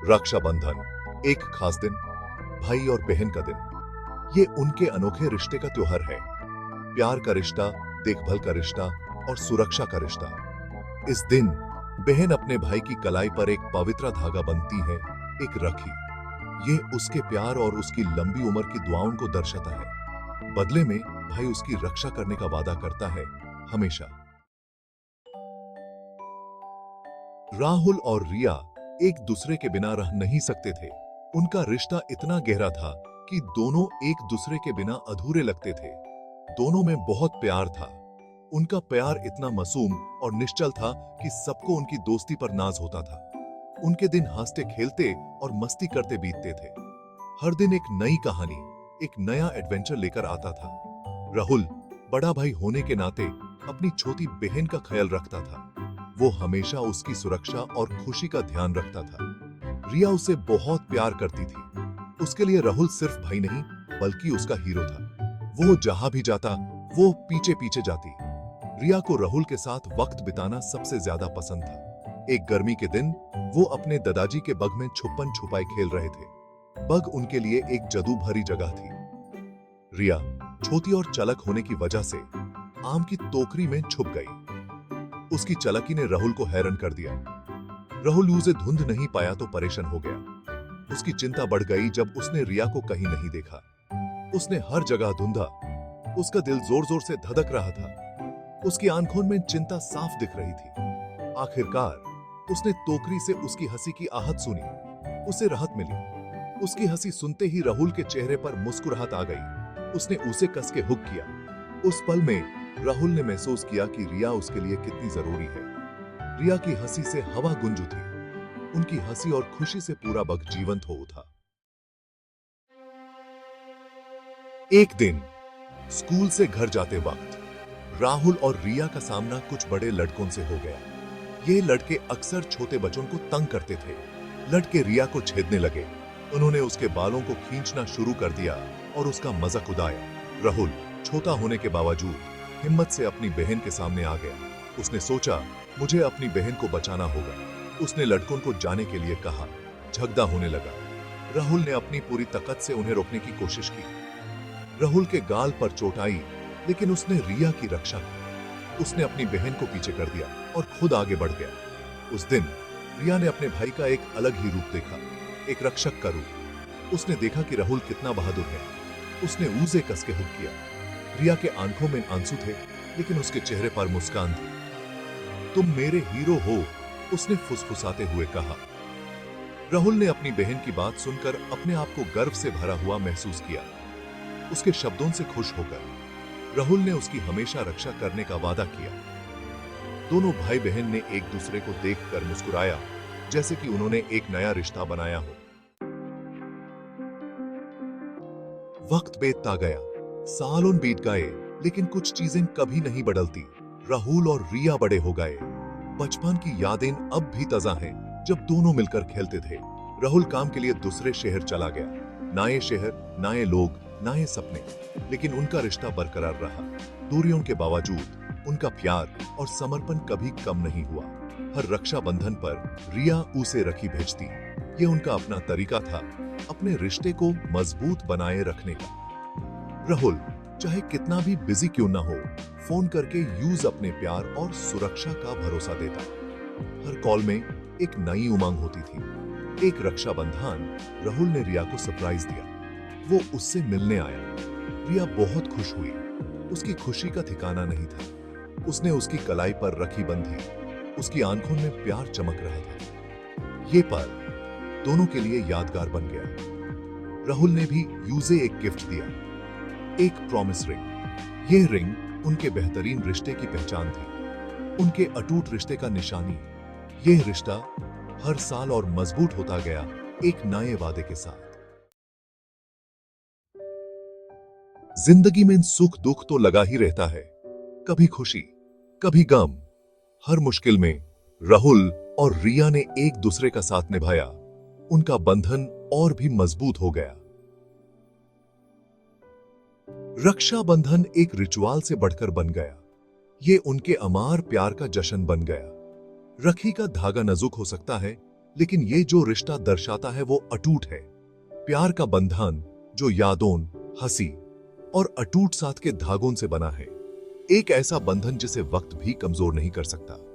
रक्षाबंधन एक खास दिन, भाई और बहन का दिन। ये उनके अनोखे रिश्ते का त्योहार है। प्यार का रिश्ता, देखभाल का रिश्ता और सुरक्षा का रिश्ता। इस दिन बहन अपने भाई की कलाई पर एक पवित्र धागा बंधती है, एक राखी। ये उसके प्यार और उसकी लंबी उम्र की दुआओं को दर्शाता है। बदले में भाई उसकी रक्षा करने का वादा करता है, हमेशा। राहुल और रिया एक दूसरे के बिना रह नहीं सकते थे। उनका रिश्ता इतना गहरा था कि दोनों एक दूसरे के बिना अधूरे लगते थे। दोनों में बहुत प्यार था। उनका प्यार इतना मासूम और निश्चल था कि सबको उनकी दोस्ती पर नाज होता था। उनके दिन हंसते खेलते और मस्ती करते बीतते थे। हर दिन एक नई कहानी, एक नया एडवेंचर लेकर आता था। राहुल बड़ा भाई होने के नाते अपनी छोटी बहन का ख्याल रखता था। वो हमेशा उसकी सुरक्षा और खुशी का ध्यान रखता था। रिया उसे बहुत प्यार करती थी। उसके लिए राहुल सिर्फ भाई नहीं, बल्कि उसका हीरो था। वो जहां भी जाता, वो पीछे पीछे जाती। रिया को राहुल के साथ वक्त बिताना सबसे ज्यादा पसंद था। एक गर्मी के दिन वो अपने दादाजी के बग में छुपन छुपाई खेल रहे थे। बग उनके लिए एक जादू भरी जगह थी। रिया छोटी और चालाक होने की वजह से आम की टोकरी में छुप गई। उसकी चालाकी ने राहुल को हैरान कर दिया। राहुल उसे ढूंढ नहीं पाया तो परेशान हो गया। उसकी चिंता बढ़ गई जब उसने रिया को कहीं नहीं देखा। उसने हर जगह ढूंढा। उसका दिल जोर जोर से धड़क रहा था। उसकी आंखों में चिंता साफ दिख रही थी। आखिरकार उसने टोकरी से उसकी हंसी की आहट सुनी। उसे राहत मिली। उसकी हंसी सुनते ही राहुल के चेहरे पर मुस्कुराहट आ गई। उसने उसे कस के हुक किया। उस पल में राहुल ने महसूस किया कि रिया उसके लिए कितनी जरूरी है। रिया की हंसी से हवा गूंज उठी। उनकी हंसी और खुशी से पूरा बग जीवंत हो उठा। एक दिन स्कूल से घर जाते वक्त राहुल और रिया का सामना कुछ बड़े लड़कों से हो गया। ये लड़के अक्सर छोटे बच्चों को तंग करते थे। लड़के रिया को छेड़ने लगे। उन्होंने उसके बालों को खींचना शुरू कर दिया और उसका मजाक उड़ाया। राहुल छोटा होने के बावजूद हिम्मत से अपनी बहन के सामने आ गया। उसने सोचा, मुझे अपनी बहन को बचाना होगा। उसने लड़कों को जाने के लिए कहा। झगड़ा होने लगा। राहुल ने अपनी पूरी ताकत से उन्हें रोकने की कोशिश की। राहुल के गाल पर चोट आई, लेकिन उसने रिया की रक्षा की। उसने अपनी बहन को पीछे कर दिया और खुद आगे बढ़ गया। उस दिन रिया ने अपने भाई का एक अलग ही रूप देखा, एक रक्षक का रूप। उसने देखा कि राहुल कितना बहादुर है। उसने उसे कस के हुक किया। रिया के आंखों में आंसू थे, लेकिन उसके चेहरे पर मुस्कान थी। तुम मेरे हीरो हो, उसने फुसफुसाते हुए कहा। राहुल ने अपनी बहन की बात सुनकर अपने आप को गर्व से भरा हुआ महसूस किया। उसके शब्दों से खुश होकर राहुल ने उसकी हमेशा रक्षा करने का वादा किया। दोनों भाई बहन ने एक दूसरे को देखकर मुस्कुराया, जैसे कि उन्होंने एक नया रिश्ता बनाया हो। वक्त बीतता गया, सालों बीत गए, लेकिन कुछ चीजें कभी नहीं बदलती। राहुल और रिया बड़े हो गए। बचपन की यादें अब भी ताजा हैं, जब दोनों मिलकर खेलते थे। राहुल काम के लिए दूसरे शहर चला गया। नए शहर, नए लोग, नए सपने, लेकिन उनका रिश्ता बरकरार रहा। दूरियों के बावजूद उनका प्यार और समर्पण कभी कम नहीं हुआ। हर रक्षाबंधन पर रिया उसे राखी भेजती। ये उनका अपना तरीका था अपने रिश्ते को मजबूत बनाए रखने का। राहुल चाहे कितना भी बिजी क्यों ना हो, फोन करके अपने प्यार और सुरक्षा का भरोसा देता। हर कॉल में एक नई उमंग होती थी। एक रक्षाबंधन राहुल ने रिया को सरप्राइज दिया। वो उससे मिलने आया। रिया बहुत खुश हुई। उसकी खुशी का ठिकाना नहीं था। उसने उसकी कलाई पर राखी बंधी। उसकी आंखों में प्यार चमक रहा था। ये पल दोनों के लिए यादगार बन गया। राहुल ने भी उसे एक गिफ्ट दिया, एक प्रॉमिस रिंग। यह रिंग उनके बेहतरीन रिश्ते की पहचान थी, उनके अटूट रिश्ते का निशानी। यह रिश्ता हर साल और मजबूत होता गया, एक नए वादे के साथ। जिंदगी में सुख दुख तो लगा ही रहता है, कभी खुशी, कभी गम। हर मुश्किल में राहुल और रिया ने एक दूसरे का साथ निभाया। उनका बंधन और भी मजबूत हो गया। रक्षाबंधन एक रिचुअल से बढ़कर बन गया। ये उनके अमार प्यार का जश्न बन गया। राखी का धागा नाजुक हो सकता है, लेकिन ये जो रिश्ता दर्शाता है वो अटूट है। प्यार का बंधन जो यादों, हंसी और अटूट साथ के धागों से बना है। एक ऐसा बंधन जिसे वक्त भी कमजोर नहीं कर सकता।